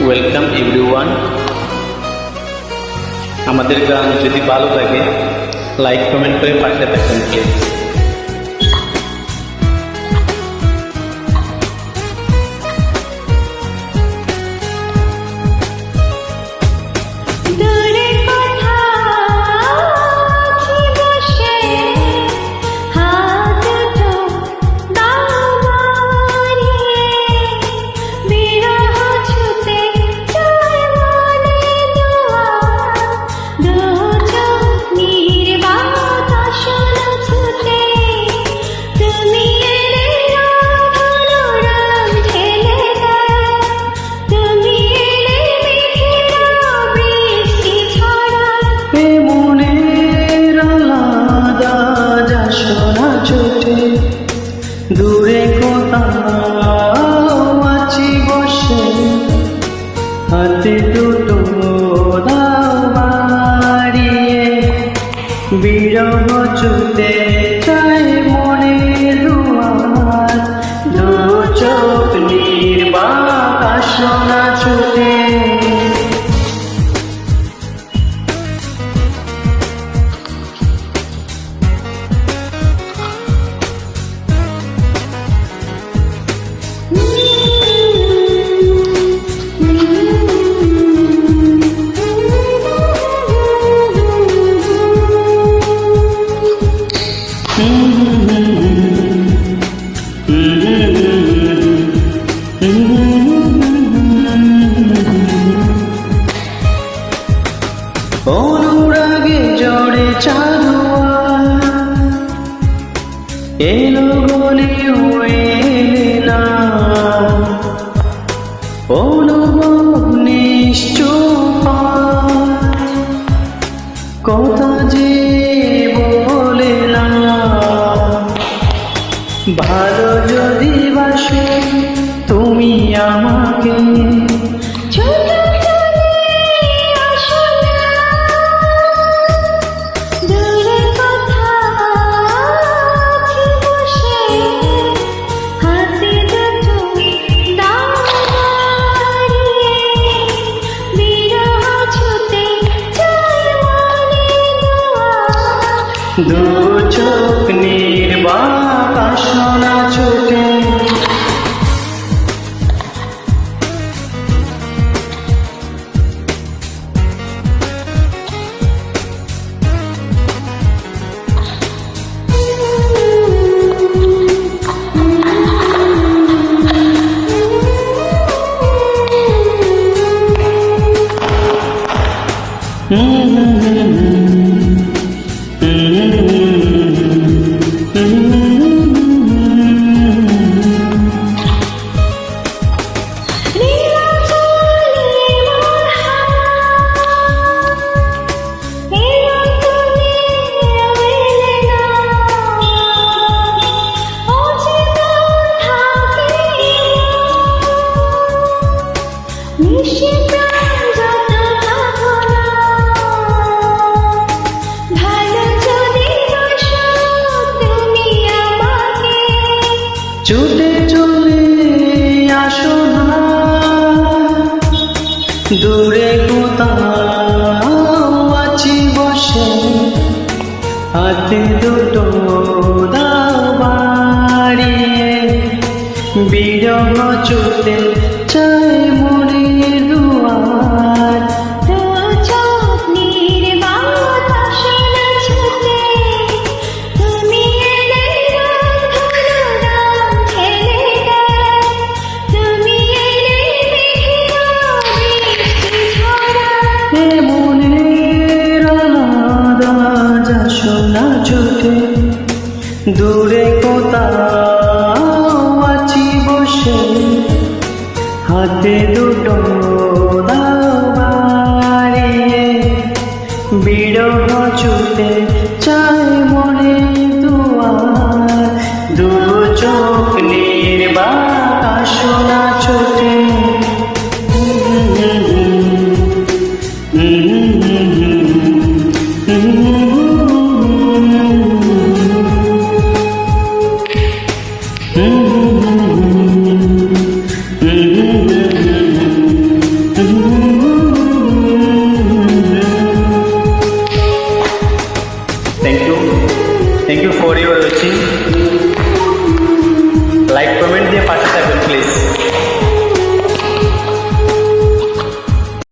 Welcome everyone. আমাদের গান যদি ভালো লাগে লাইক কমেন্ট করে পাশে থাকবেন প্লিজ। দূরে কোথাও আছি বসে, হাতে দুটো দাও বাড়িয়ে, বিরহ ছুতে চাই মনের দুয়ার, দু চোখ নির্বাক আসনা ছুটে। অনুরাগে জড়ে চাঁদোয়া এলো বলে এলে না, অনুভব নিশ্চুপ কথা যে বলে না। ভালো যদি বাসো তুমি আমাকে, দু চোখ নির্বাক আসনা ছুটে। ছুটে চলে আসো না, দূরে কোথাও আছি বসে, হাতে দুটো দাও বাড়িয়ে, বিরহ ছুটে চাই মনের দুয়ার, দূরে কোথাও আছি বসে, হাতে দুটো দাও বাড়িয়ে, বিরহ ছুটে চাই মনে দুয়ার, দু চোখ নির্বাক আসনা ছুটে। Thank you for your watching.